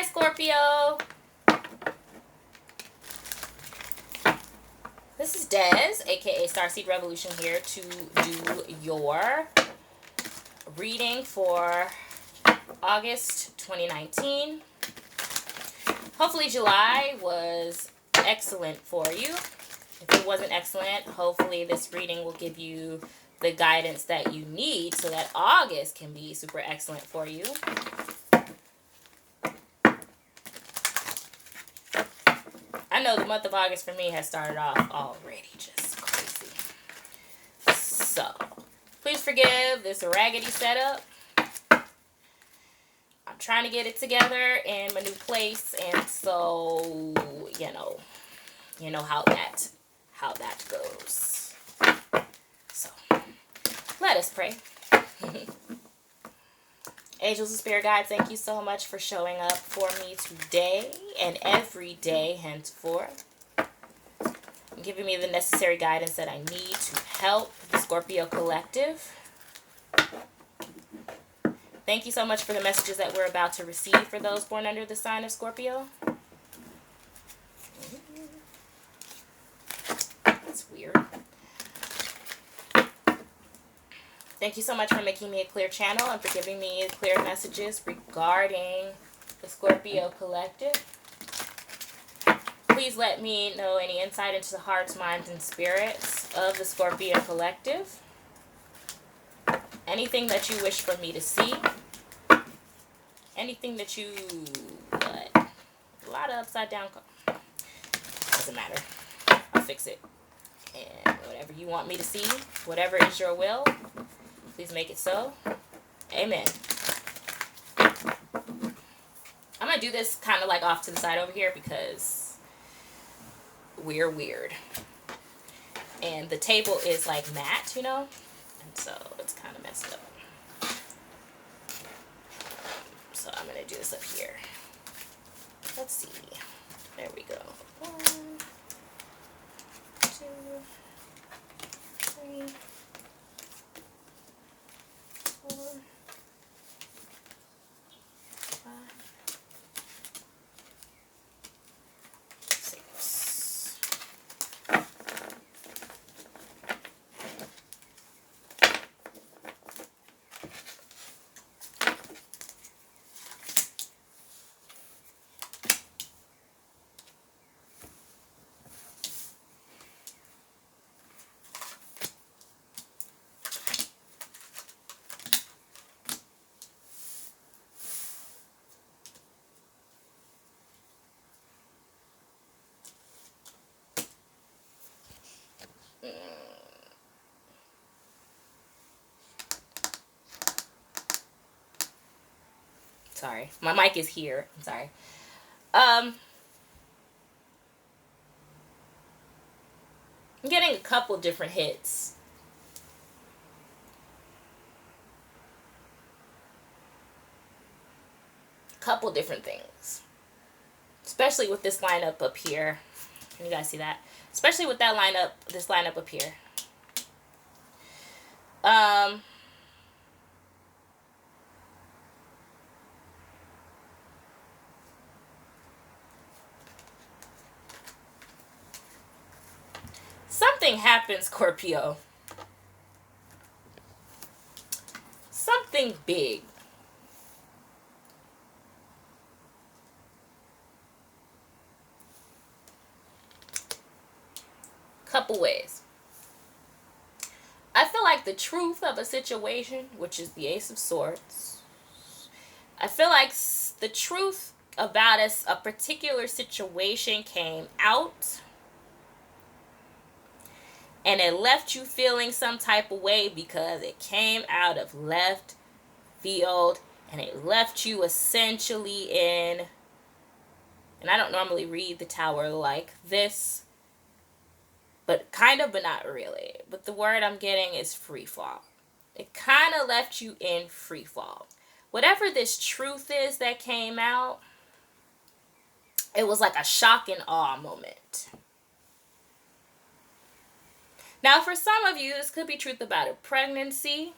Hi, Scorpio. This is Des, aka Starseed Revolution, here to do your reading for August 2019. Hopefully July was excellent for you. If it wasn't excellent, hopefully this reading will give you the guidance that you need so that August can be super excellent for you. I know the month of August for me has started off already just crazy. So, please forgive this raggedy setup. I'm trying to get it together in my new place, and so, you know how that goes. So, let us pray. Angels and spirit guides, thank you so much for showing up for me today and every day henceforth. Giving me the necessary guidance that I need to help the Scorpio collective. Thank you so much for the messages that we're about to receive for those born under the sign of Scorpio. That's weird. Thank you so much for making me a clear channel and for giving me clear messages regarding the Scorpio collective. Please let me know any insight into the hearts, minds, and spirits of the Scorpio collective. Anything that you wish for me to see. Anything that you... What? A lot of upside down... Doesn't matter. I'll fix it. And whatever you want me to see, whatever is your will, please make it so. Amen. I'm going to do this kind of like off to the side over here because we're weird. And the table is like matte, you know? And so it's kind of messed up. So I'm going to do this up here. Let's see. There we go. 1, 2, 3, 4, 5, 6. Sorry, my mic is here. I'm sorry. I'm getting a couple different hits. Couple different things. Especially with this lineup up here. Can you guys see that? Especially with that lineup, this lineup up here. Something happened, Scorpio. Something big. Couple ways. I feel like the truth of a situation, which is the Ace of Swords, I feel like the truth about a particular situation came out and it left you feeling some type of way because it came out of left field and it left you essentially in, and I don't normally read the tower like this, but kind of, but not really. But the word I'm getting is free fall. It kind of left you in free fall. Whatever this truth is that came out, it was like a shock and awe moment. Now, for some of you, this could be truth about a pregnancy.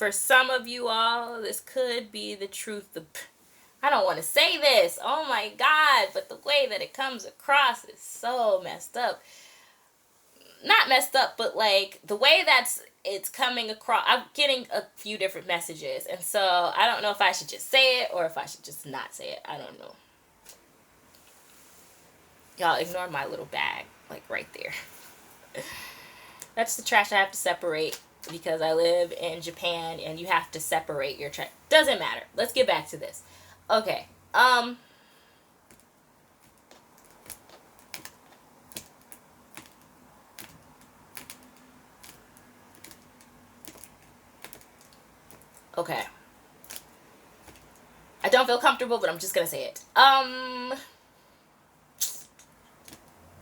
For some of you all, this could be the truth. I don't want to say this. Oh my God. But the way that it comes across is so messed up. Not messed up, but like the way it's coming across. I'm getting a few different messages. And so I don't know if I should just say it or if I should just not say it. I don't know. Y'all ignore my little bag. Like right there. That's the trash I have to separate because I live in Japan and you have to separate your trash. Doesn't matter. Let's get back to this. Okay. Okay. I don't feel comfortable, but I'm just gonna say it.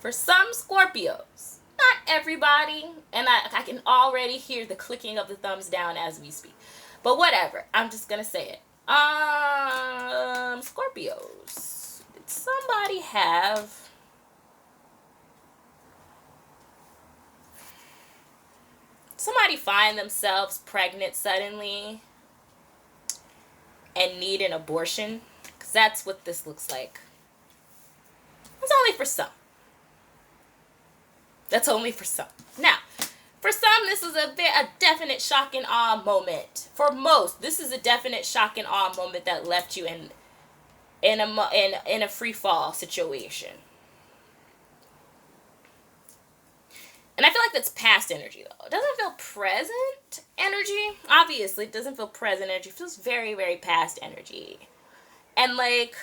For some Scorpios, not everybody, and I can already hear the clicking of the thumbs down as we speak. But whatever, I'm just gonna say it. Scorpios, did somebody have find themselves pregnant suddenly and need an abortion? Because that's what this looks like. It's only for some. That's only for some. Now, for some, this is a definite shock and awe moment. For most, this is a definite shock and awe moment that left you in a free fall situation. And I feel like that's past energy, though. It doesn't feel present energy. Obviously, it doesn't feel present energy. It feels very, very past energy. And, like,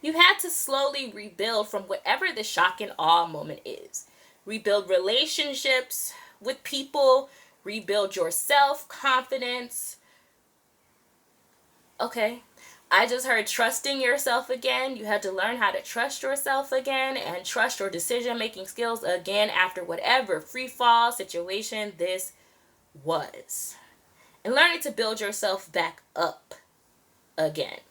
you had to slowly rebuild from whatever the shock and awe moment is. Rebuild relationships with people. Rebuild your self-confidence. Okay. I just heard trusting yourself again. You had to learn how to trust yourself again and trust your decision-making skills again after whatever free fall situation this was. And learning to build yourself back up again.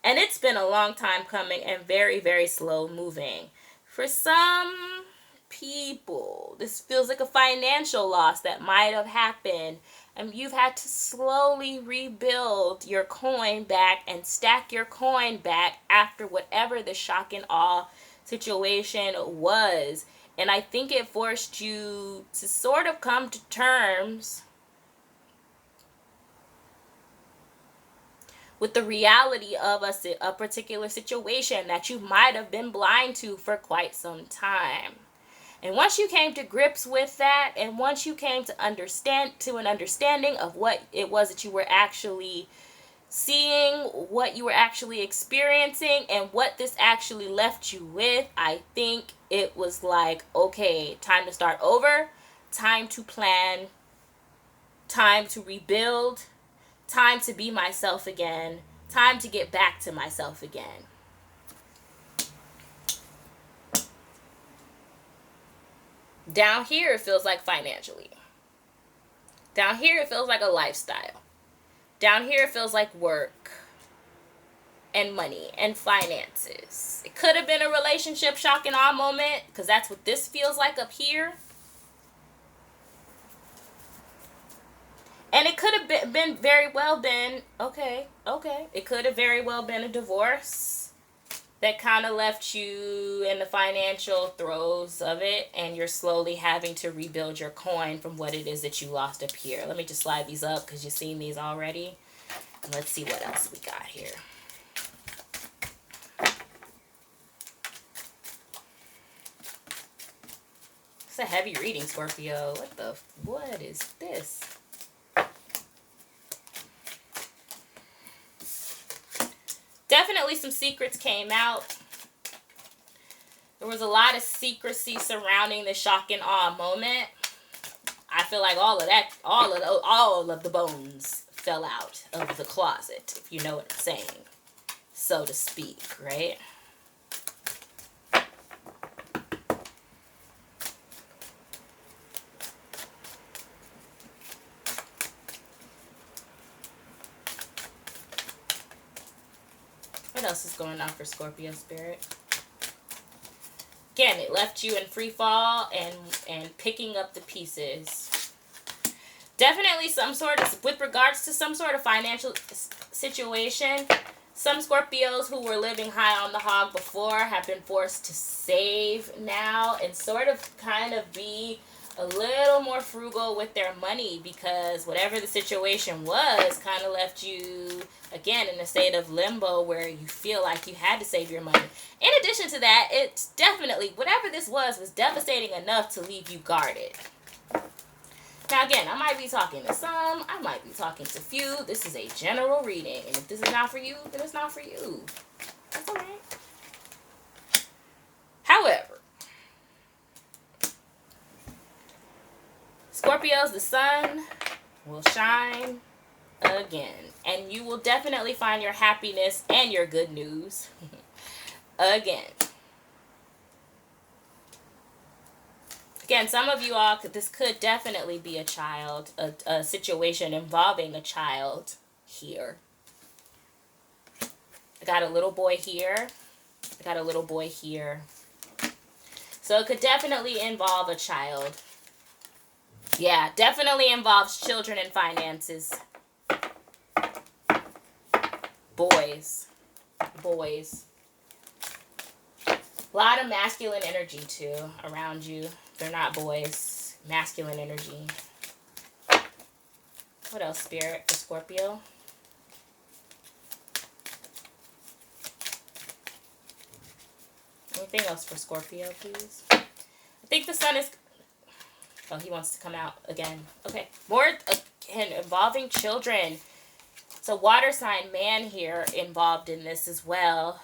And it's been a long time coming and very, very slow moving. For some people, this feels like a financial loss that might have happened. And you've had to slowly rebuild your coin back and stack your coin back after whatever the shock and awe situation was. And I think it forced you to sort of come to terms with the reality of a particular situation that you might have been blind to for quite some time. And once you came to grips with that, and once you came to an understanding of what it was that you were actually seeing, what you were actually experiencing, and what this actually left you with, I think it was like, okay, time to start over, time to plan, time to rebuild, time to be myself again, time to get back to myself again. Down here, it feels like financially. Down here, it feels like a lifestyle. Down here, it feels like work and money and finances. It could have been a relationship shock and awe moment, because that's what this feels like up here. And it could have been very well been, okay. It could have very well been a divorce that kind of left you in the financial throes of it, and you're slowly having to rebuild your coin from what it is that you lost up here. Let me just slide these up because you've seen these already. And let's see what else we got here. It's a heavy reading, Scorpio. What is this? Definitely some secrets came out. There was a lot of secrecy surrounding the shock and awe moment. I feel like all of the bones fell out of the closet, if you know what I'm saying, so to speak, right? What else is going on for Scorpio spirit? Again, it left you in free fall and picking up the pieces. Definitely some sort of, with regards to some sort of financial situation, some Scorpios who were living high on the hog before have been forced to save now and sort of kind of be a little more frugal with their money, because whatever the situation was kind of left you, again, in a state of limbo where you feel like you had to save your money. In addition to that, it's definitely, whatever this was devastating enough to leave you guarded. Now, again, I might be talking to some, I might be talking to few. This is a general reading, and if this is not for you, then it's not for you. That's all right. However, Scorpios, the sun will shine again, and you will definitely find your happiness and your good news again. Again, some of you all, this could definitely be a child, a situation involving a child here. I got a little boy here. I got a little boy here. So it could definitely involve a child. Yeah, definitely involves children and finances. Boys. Boys. A lot of masculine energy, too, around you. They're not boys. Masculine energy. What else, Spirit, for Scorpio? Anything else for Scorpio, please? I think the sun is... Oh, he wants to come out again. Okay. More, again, involving children. So, water sign man here involved in this as well.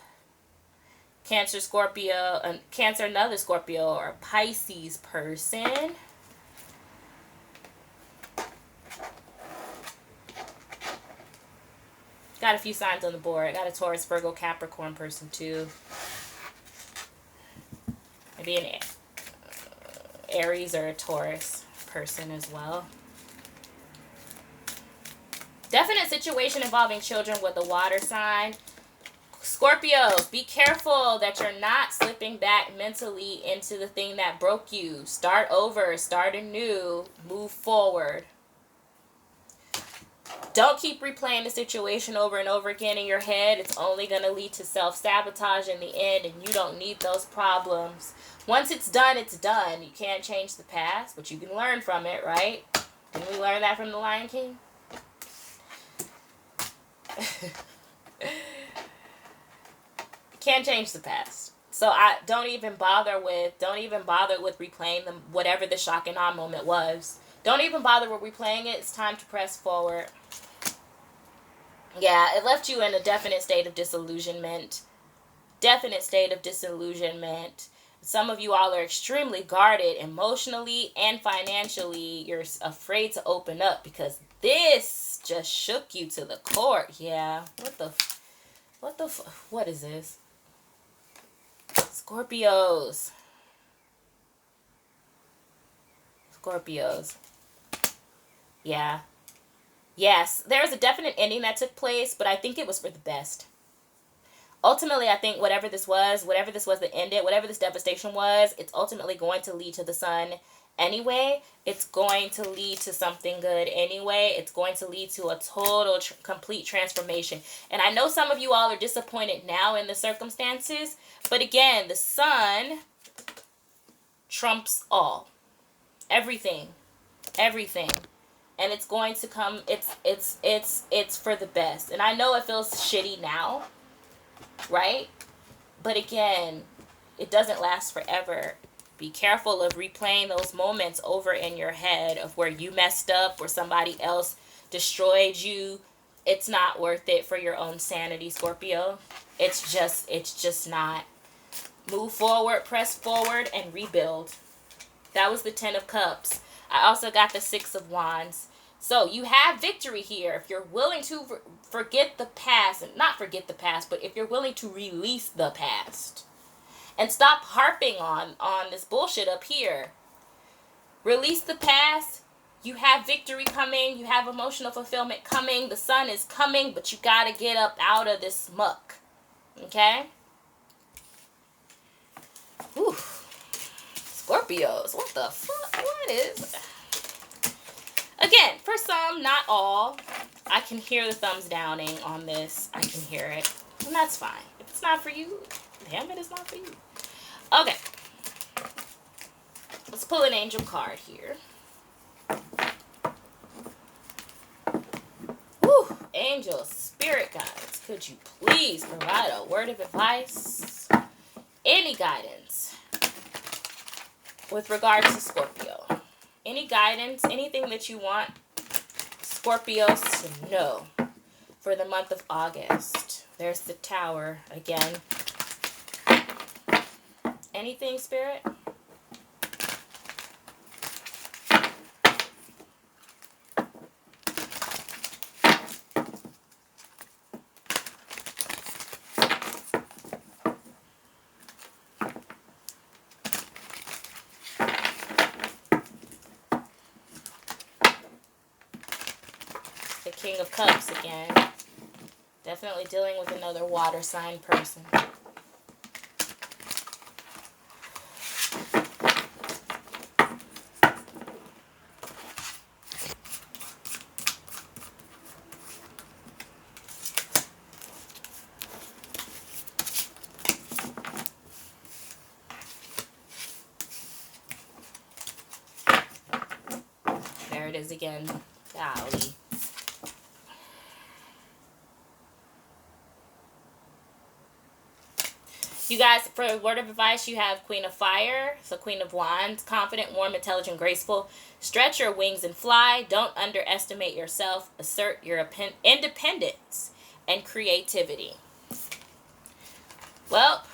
Cancer, Scorpio, Cancer, another Scorpio, or Pisces person. Got a few signs on the board. Got a Taurus, Virgo, Capricorn person too. Maybe an Aries or a Taurus person as well. Definite situation involving children with a water sign. Scorpios, be careful that you're not slipping back mentally into the thing that broke you. Start over, start anew, move forward. Don't keep replaying the situation over and over again in your head. It's only going to lead to self-sabotage in the end, and you don't need those problems. Once it's done, it's done. You can't change the past, but you can learn from it, right? Didn't we learn that from the Lion King? Can't change the past. So I don't even bother with replaying them, whatever the shock and awe moment was. Don't even bother with replaying it. It's time to press forward. Yeah, it left you in a definite state of disillusionment. Definite state of disillusionment. Some of you all are extremely guarded emotionally and financially. You're afraid to open up because this just shook you to the core. Yeah. What is this? Scorpios. Scorpios. Yeah. Yes, there's a definite ending that took place, but I think it was for the best. Ultimately, I think whatever this was that ended, whatever this devastation was, it's ultimately going to lead to the sun anyway. It's going to lead to something good anyway. It's going to lead to a total, complete transformation. And I know some of you all are disappointed now in the circumstances, but again, the sun trumps all. Everything. Everything. And it's going to come, it's for the best. And I know it feels shitty now, right? But again, it doesn't last forever. Be careful of replaying those moments over in your head of where you messed up or somebody else destroyed you. It's not worth it for your own sanity, Scorpio. It's just not. Move forward, press forward, and rebuild. That was the 10 of Cups. I also got the 6 of Wands. So you have victory here. If you're willing to forget the past, and not forget the past, but if you're willing to release the past and stop harping on this bullshit up here. Release the past. You have victory coming. You have emotional fulfillment coming. The sun is coming, but you got to get up out of this muck. Okay? Ooh. Scorpios. What the fuck? What is... Again, for some, not all. I can hear the thumbs downing on this. I can hear it. And that's fine. If it's not for you, damn it, it's not for you. Okay. Let's pull an angel card here. Whew. Angels, spirit guides, could you please provide a word of advice? Any guidance with regards to Scorpio. Any guidance, anything that you want Scorpios to know for the month of August. There's the Tower again. Anything, Spirit? The King of Cups again. Definitely dealing with another water sign person. There it is again. Golly. You guys, for a word of advice, you have Queen of Fire, so Queen of Wands, confident, warm, intelligent, graceful. Stretch your wings and fly. Don't underestimate yourself. Assert your independence and creativity. Well,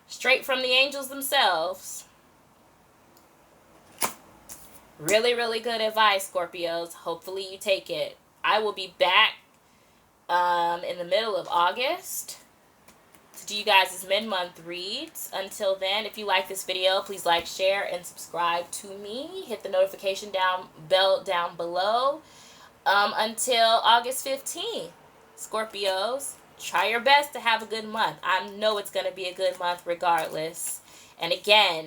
straight from the angels themselves. Really, really good advice, Scorpios. Hopefully you take it. I will be back in the middle of August to do you guys' mid-month reads. Until then, if you like this video, please like, share, and subscribe to me. Hit the notification bell down below. Until August 15th, Scorpios, try your best to have a good month. I know it's going to be a good month regardless. And again,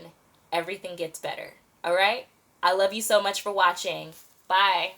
everything gets better. All right? I love you so much for watching. Bye.